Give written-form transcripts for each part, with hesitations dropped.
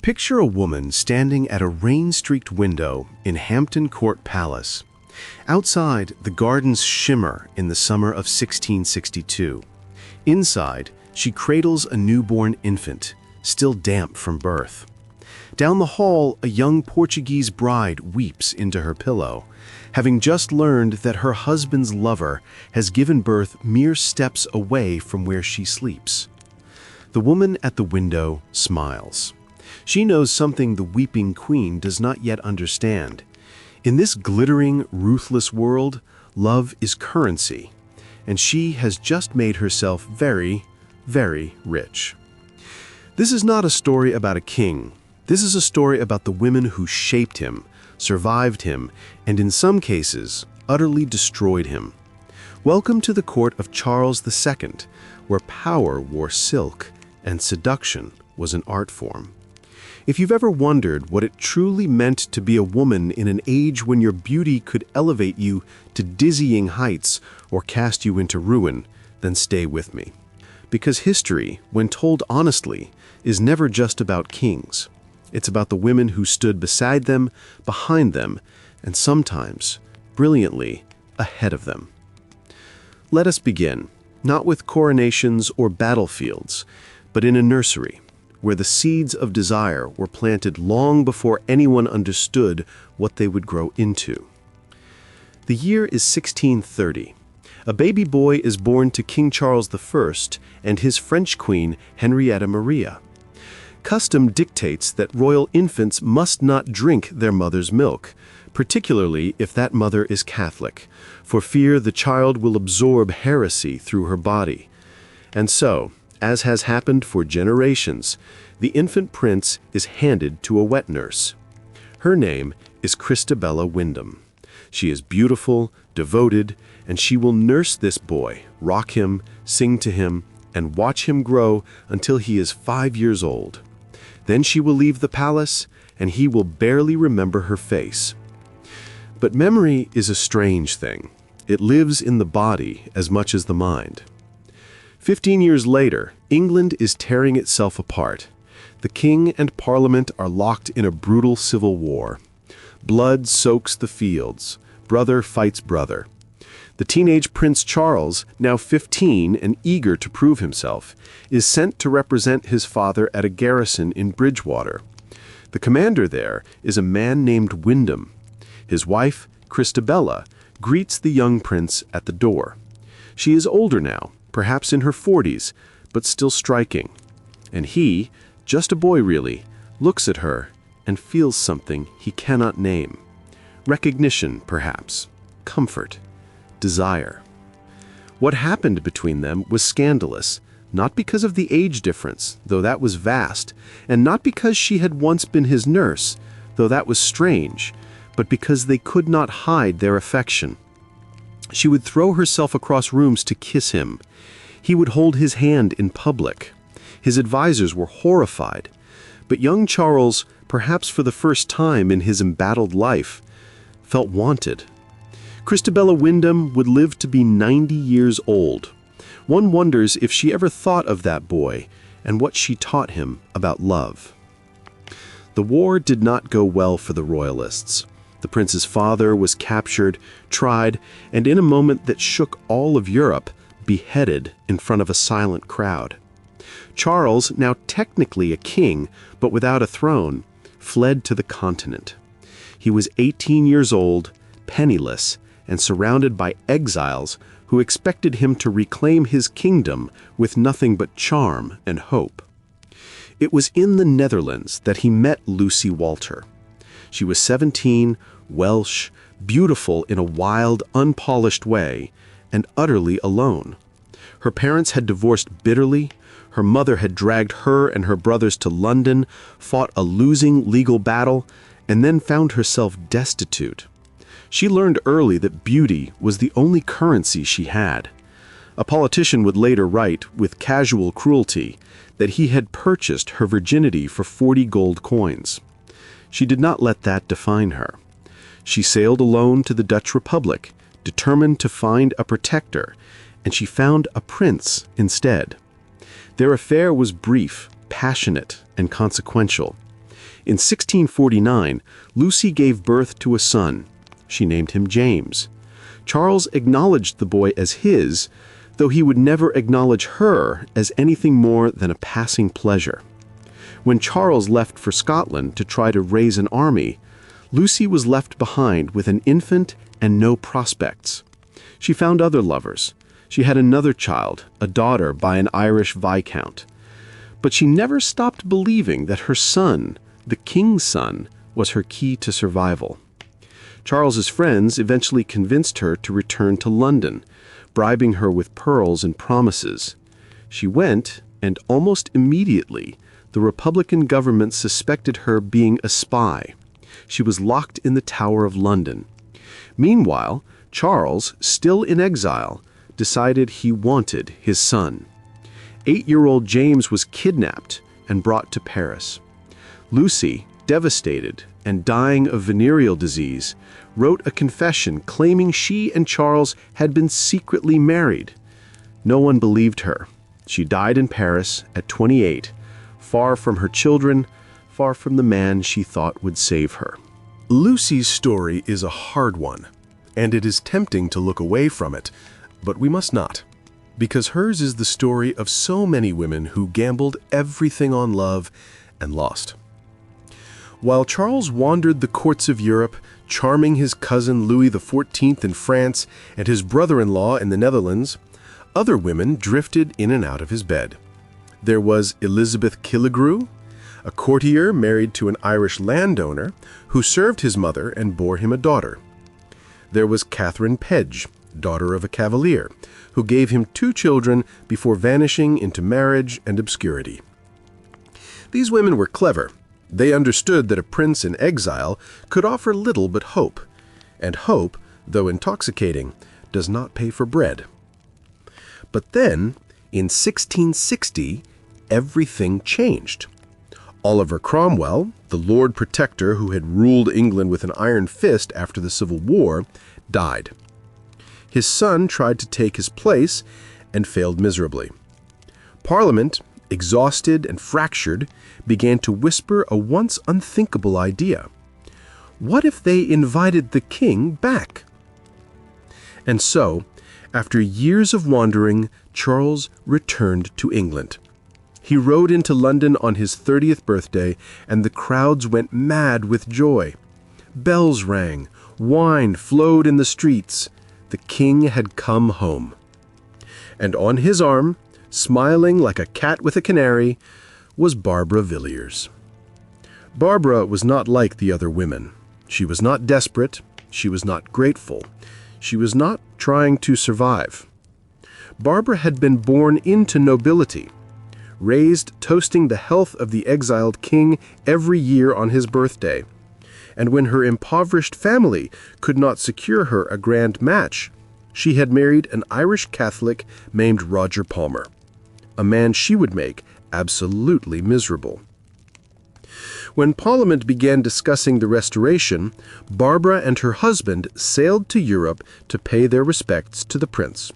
Picture a woman standing at a rain-streaked window in Hampton Court Palace. Outside, the gardens shimmer in the summer of 1662. Inside, she cradles a newborn infant, still damp from birth. Down the hall, a young Portuguese bride weeps into her pillow, having just learned that her husband's lover has given birth mere steps away from where she sleeps. The woman at the window smiles. She knows something the weeping queen does not yet understand. In this glittering, ruthless world, love is currency, and she has just made herself very, very rich. This is not a story about a king. This is a story about the women who shaped him, survived him, and in some cases, utterly destroyed him. Welcome to the court of Charles II, where power wore silk and seduction was an art form. If you've ever wondered what it truly meant to be a woman in an age when your beauty could elevate you to dizzying heights or cast you into ruin, then stay with me. Because history, when told honestly, is never just about kings. It's about the women who stood beside them, behind them, and sometimes, brilliantly, ahead of them. Let us begin, not with coronations or battlefields, but in a nursery, where the seeds of desire were planted long before anyone understood what they would grow into. The year is 1630. A baby boy is born to King Charles I and his French queen, Henrietta Maria. Custom dictates that royal infants must not drink their mother's milk, particularly if that mother is Catholic, for fear the child will absorb heresy through her body. And so, as has happened for generations, the infant prince is handed to a wet nurse. Her name is Christabella Wyndham. She is beautiful, devoted, and she will nurse this boy, rock him, sing to him, and watch him grow until he is 5 years old. Then she will leave the palace, and he will barely remember her face. But memory is a strange thing. It lives in the body as much as the mind. 15 years later, England is tearing itself apart. The king and parliament are locked in a brutal civil war. Blood soaks the fields. Brother fights brother. The teenage Prince Charles, now 15 and eager to prove himself, is sent to represent his father at a garrison in Bridgewater. The commander there is a man named Wyndham. His wife, Christabella, greets the young prince at the door. She is older now, perhaps in her 40s, but still striking. And he, just a boy really, looks at her and feels something he cannot name. Recognition, perhaps. Comfort. Desire. What happened between them was scandalous, not because of the age difference, though that was vast, and not because she had once been his nurse, though that was strange, but because they could not hide their affection. She would throw herself across rooms to kiss him. He would hold his hand in public. His advisors were horrified. But young Charles, perhaps for the first time in his embattled life, felt wanted. Christabella Wyndham would live to be 90 years old. One wonders if she ever thought of that boy and what she taught him about love. The war did not go well for the royalists. The prince's father was captured, tried, and in a moment that shook all of Europe, beheaded in front of a silent crowd. Charles, now technically a king, but without a throne, fled to the continent. He was 18 years old, penniless, and surrounded by exiles who expected him to reclaim his kingdom with nothing but charm and hope. It was in the Netherlands that he met Lucy Walter. She was 17, Welsh, beautiful in a wild, unpolished way, and utterly alone. Her parents had divorced bitterly. Her mother had dragged her and her brothers to London, fought a losing legal battle, and then found herself destitute. She learned early that beauty was the only currency she had. A politician would later write, with casual cruelty, that he had purchased her virginity for 40 gold coins. She did not let that define her. She sailed alone to the Dutch Republic, determined to find a protector, and she found a prince instead. Their affair was brief, passionate, and consequential. In 1649, Lucy gave birth to a son. She named him James. Charles acknowledged the boy as his, though he would never acknowledge her as anything more than a passing pleasure. When Charles left for Scotland to try to raise an army, Lucy was left behind with an infant and no prospects. She found other lovers. She had another child, a daughter by an Irish viscount. But she never stopped believing that her son, the king's son, was her key to survival. Charles's friends eventually convinced her to return to London, bribing her with pearls and promises. She went, and almost immediately, the Republican government suspected her being a spy. She was locked in the Tower of London. Meanwhile, Charles, still in exile, decided he wanted his son. 8-year-old James was kidnapped and brought to Paris. Lucy, devastated and dying of venereal disease, wrote a confession claiming she and Charles had been secretly married. No one believed her. She died in Paris at 28, far from her children, far from the man she thought would save her. Lucy's story is a hard one, and it is tempting to look away from it, but we must not, because hers is the story of so many women who gambled everything on love and lost. While Charles wandered the courts of Europe, charming his cousin Louis XIV in France and his brother-in-law in the Netherlands, other women drifted in and out of his bed. There was Elizabeth Killigrew, a courtier married to an Irish landowner who served his mother and bore him a daughter. There was Catherine Pedge, daughter of a cavalier, who gave him 2 children before vanishing into marriage and obscurity. These women were clever. They understood that a prince in exile could offer little but hope, and hope, though intoxicating, does not pay for bread. But then, in 1660, everything changed. Oliver Cromwell, the Lord Protector who had ruled England with an iron fist after the Civil War, died. His son tried to take his place and failed miserably. Parliament, exhausted and fractured, began to whisper a once unthinkable idea. What if they invited the king back? And so, after years of wandering, Charles returned to England. He rode into London on his 30th birthday, and the crowds went mad with joy. Bells rang, wine flowed in the streets. The king had come home. And on his arm, smiling like a cat with a canary, was Barbara Villiers. Barbara was not like the other women. She was not desperate. She was not grateful. She was not trying to survive. Barbara had been born into nobility, raised toasting the health of the exiled king every year on his birthday. And when her impoverished family could not secure her a grand match, she had married an Irish Catholic named Roger Palmer, a man she would make absolutely miserable. When Parliament began discussing the Restoration, Barbara and her husband sailed to Europe to pay their respects to the prince.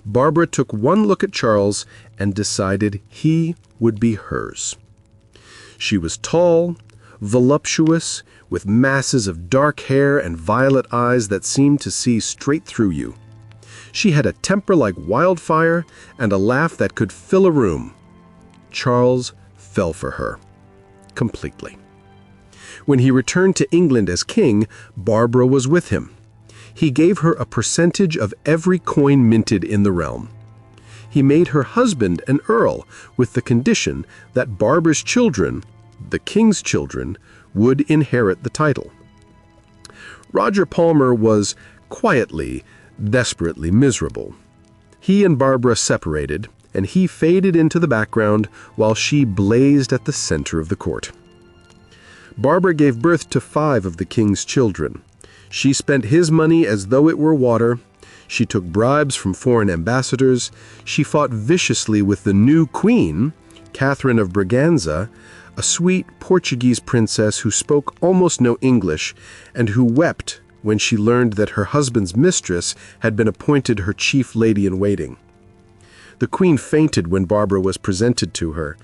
Barbara took one look at Charles and decided he would be hers. She was tall, voluptuous, with masses of dark hair and violet eyes that seemed to see straight through you. She had a temper like wildfire and a laugh that could fill a room. Charles fell for her completely. When he returned to England as king, Barbara was with him. He gave her a percentage of every coin minted in the realm. He made her husband an earl with the condition that Barbara's children, the king's children, would inherit the title. Roger Palmer was quietly, desperately miserable. He and Barbara separated, and he faded into the background while she blazed at the center of the court. Barbara gave birth to 5 of the king's children. She spent his money as though it were water. She took bribes from foreign ambassadors. She fought viciously with the new queen, Catherine of Braganza, a sweet Portuguese princess who spoke almost no English and who wept when she learned that her husband's mistress had been appointed her chief lady-in-waiting. The queen fainted when Barbara was presented to her,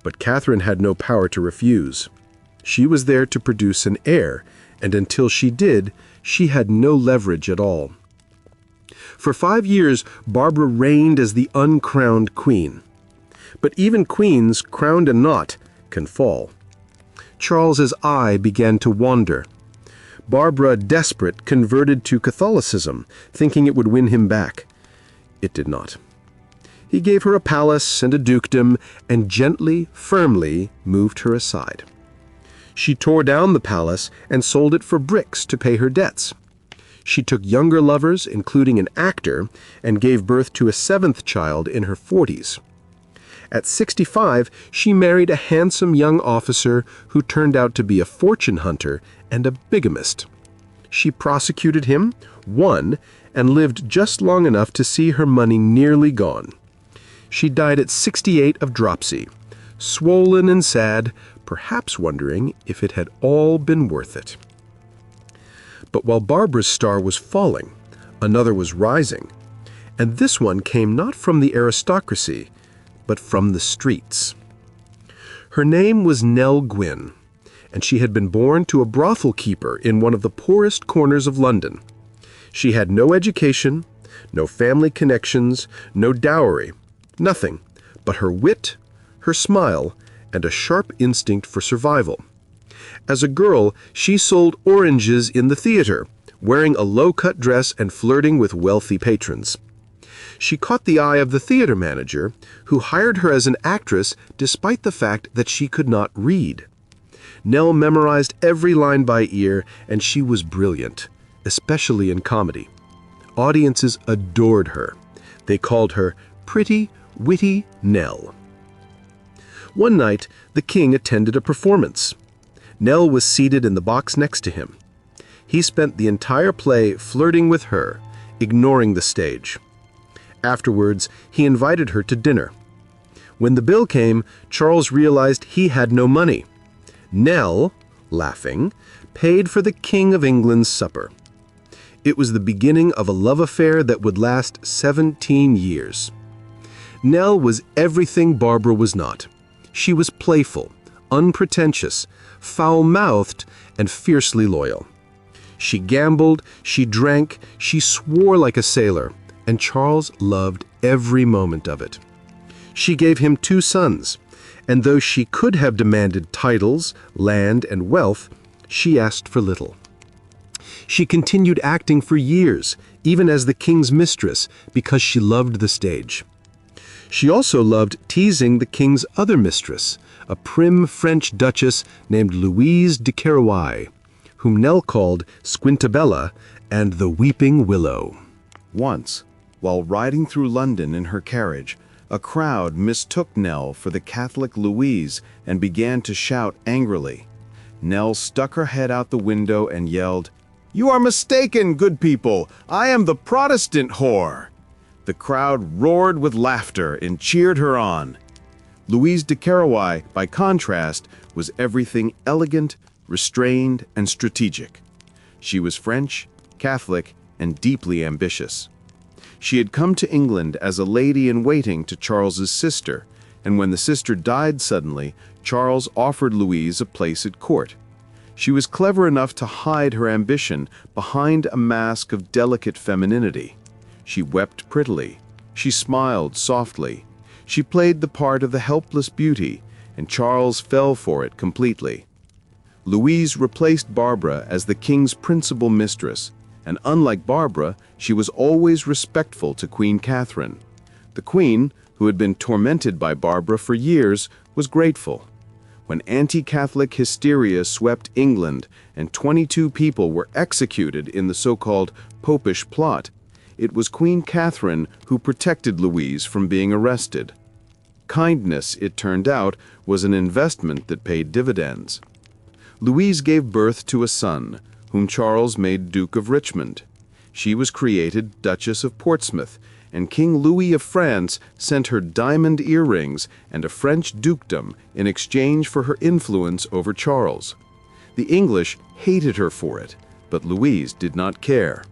but Catherine had no power to refuse. She was there to produce an heir, and until she did, she had no leverage at all. For 5 years, Barbara reigned as the uncrowned queen. But even queens, crowned and not, can fall. Charles's eye began to wander. Barbara, desperate, converted to Catholicism, thinking it would win him back. It did not. He gave her a palace and a dukedom, and gently, firmly moved her aside. She tore down the palace and sold it for bricks to pay her debts. She took younger lovers, including an actor, and gave birth to a 7th child in her 40s. At 65, she married a handsome young officer who turned out to be a fortune hunter and a bigamist. She prosecuted him, won, and lived just long enough to see her money nearly gone. She died at 68 of dropsy, swollen and sad, perhaps wondering if it had all been worth it. But while Barbara's star was falling, another was rising, and this one came not from the aristocracy, but from the streets. Her name was Nell Gwyn, and she had been born to a brothel keeper in one of the poorest corners of London. She had no education, no family connections, no dowry, nothing but her wit, her smile, and a sharp instinct for survival. As a girl, she sold oranges in the theater, wearing a low-cut dress and flirting with wealthy patrons. She caught the eye of the theater manager, who hired her as an actress despite the fact that she could not read. Nell memorized every line by ear, and she was brilliant, especially in comedy. Audiences adored her. They called her Pretty, Witty Nell. One night, the king attended a performance. Nell was seated in the box next to him. He spent the entire play flirting with her, ignoring the stage. Afterwards, he invited her to dinner. When the bill came, Charles realized he had no money. Nell, laughing, paid for the King of England's supper. It was the beginning of a love affair that would last 17 years. Nell was everything Barbara was not. She was playful, unpretentious, foul-mouthed, and fiercely loyal. She gambled, she drank, she swore like a sailor, and Charles loved every moment of it. She gave him 2 sons, and though she could have demanded titles, land, and wealth, she asked for little. She continued acting for years, even as the king's mistress, because she loved the stage. She also loved teasing the king's other mistress, a prim French duchess named Louise de Kérouaille, whom Nell called Squintabella and the Weeping Willow. Once, while riding through London in her carriage, a crowd mistook Nell for the Catholic Louise and began to shout angrily. Nell stuck her head out the window and yelled, "You are mistaken, good people! I am the Protestant whore!" The crowd roared with laughter and cheered her on. Louise de Kérouaille, by contrast, was everything elegant, restrained, and strategic. She was French, Catholic, and deeply ambitious. She had come to England as a lady-in-waiting to Charles's sister, and when the sister died suddenly, Charles offered Louise a place at court. She was clever enough to hide her ambition behind a mask of delicate femininity. She wept prettily. She smiled softly. She played the part of the helpless beauty, and Charles fell for it completely. Louise replaced Barbara as the king's principal mistress, and unlike Barbara, she was always respectful to Queen Catherine. The queen, who had been tormented by Barbara for years, was grateful. When anti-Catholic hysteria swept England and 22 people were executed in the so-called Popish plot, it was Queen Catherine who protected Louise from being arrested. Kindness, it turned out, was an investment that paid dividends. Louise gave birth to a son, whom Charles made Duke of Richmond. She was created Duchess of Portsmouth, and King Louis of France sent her diamond earrings and a French dukedom in exchange for her influence over Charles. The English hated her for it, but Louise did not care.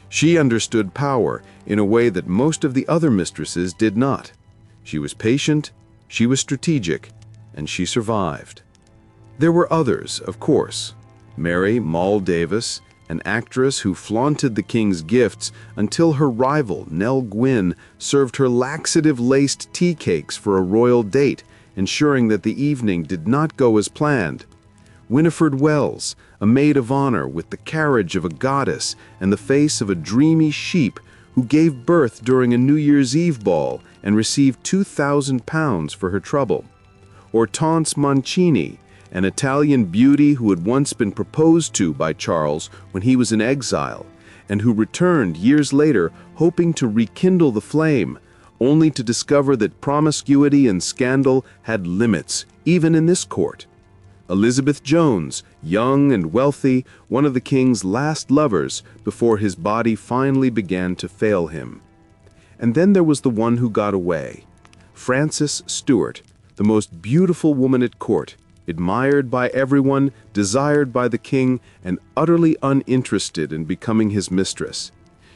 She understood power in a way that most of the other mistresses did not. She was patient, she was strategic, and she survived. There were others, of course. Mary Moll Davis, an actress who flaunted the king's gifts until her rival, Nell Gwyn, served her laxative-laced tea cakes for a royal date, ensuring that the evening did not go as planned. Winifred Wells, a maid of honor with the carriage of a goddess and the face of a dreamy sheep, who gave birth during a New Year's Eve ball and received £2,000 for her trouble. Or Taunce Mancini, an Italian beauty who had once been proposed to by Charles when he was in exile, and who returned years later hoping to rekindle the flame, only to discover that promiscuity and scandal had limits, even in this court. Elizabeth Jones, young and wealthy, one of the king's last lovers before his body finally began to fail him. And then there was the one who got away, Frances Stuart, the most beautiful woman at court, admired by everyone, desired by the king, and utterly uninterested in becoming his mistress.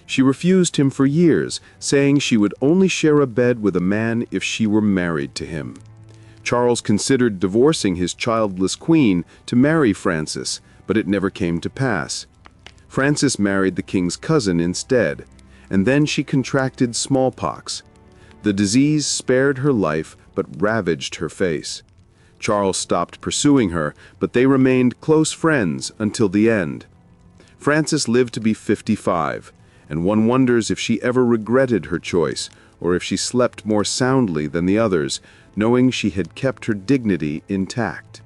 She refused him for years, saying she would only share a bed with a man if she were married to him. Charles considered divorcing his childless queen to marry Frances, but it never came to pass. Frances married the king's cousin instead, and then she contracted smallpox. The disease spared her life but ravaged her face. Charles stopped pursuing her, but they remained close friends until the end. Frances lived to be 55, and one wonders if she ever regretted her choice, or if she slept more soundly than the others, knowing she had kept her dignity intact.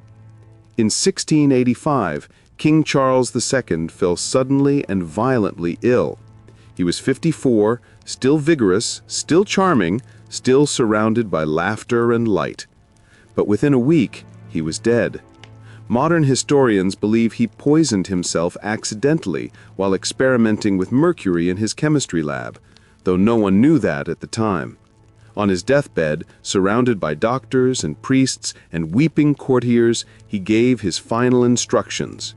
In 1685, King Charles II fell suddenly and violently ill. He was 54, still vigorous, still charming, still surrounded by laughter and light. But within a week, he was dead. Modern historians believe he poisoned himself accidentally while experimenting with mercury in his chemistry lab, though no one knew that at the time. On his deathbed, surrounded by doctors and priests and weeping courtiers, he gave his final instructions.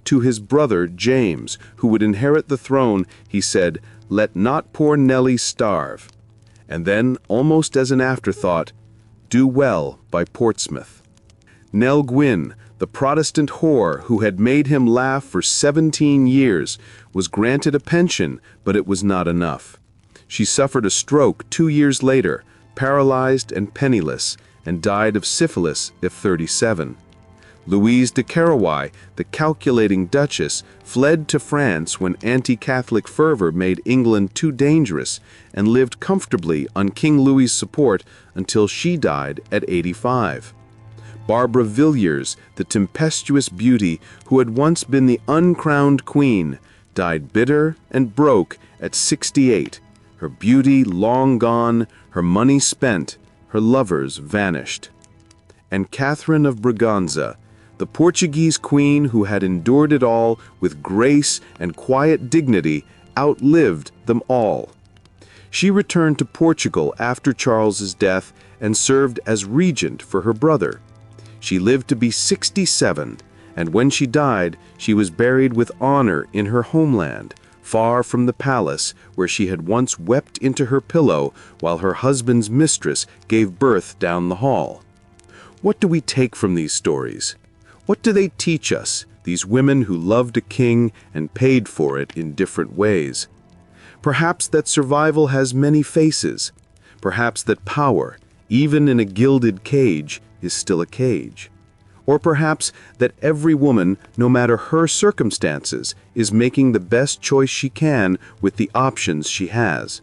To his brother, James, who would inherit the throne, he said, "Let not poor Nellie starve." And then, almost as an afterthought, "Do well by Portsmouth." Nell Gwyn, the Protestant whore who had made him laugh for 17 years, was granted a pension, but it was not enough. She suffered a stroke 2 years later, paralyzed and penniless, and died of syphilis at 37. Louise de Kérouaille, the calculating duchess, fled to France when anti-Catholic fervor made England too dangerous, and lived comfortably on King Louis's support until she died at 85. Barbara Villiers, the tempestuous beauty who had once been the uncrowned queen, died bitter and broke at 68, her beauty long gone, her money spent, her lovers vanished. And Catherine of Braganza, the Portuguese queen who had endured it all with grace and quiet dignity, outlived them all. She returned to Portugal after Charles's death and served as regent for her brother. She lived to be 67, and when she died, she was buried with honor in her homeland, far from the palace where she had once wept into her pillow while her husband's mistress gave birth down the hall. What do we take from these stories? What do they teach us, these women who loved a king and paid for it in different ways? Perhaps that survival has many faces. Perhaps that power, even in a gilded cage, is still a cage. Or perhaps that every woman, no matter her circumstances, is making the best choice she can with the options she has.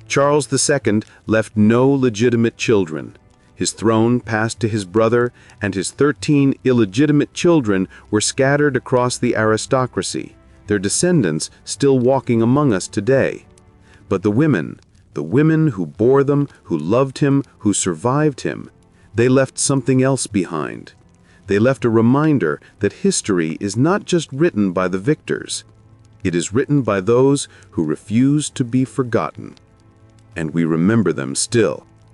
Charles II left no legitimate children. His throne passed to his brother, and his 13 illegitimate children were scattered across the aristocracy, their descendants still walking among us today. But the women who bore them, who loved him, who survived him, they left something else behind. They left a reminder that history is not just written by the victors. It is written by those who refuse to be forgotten. And we remember them still.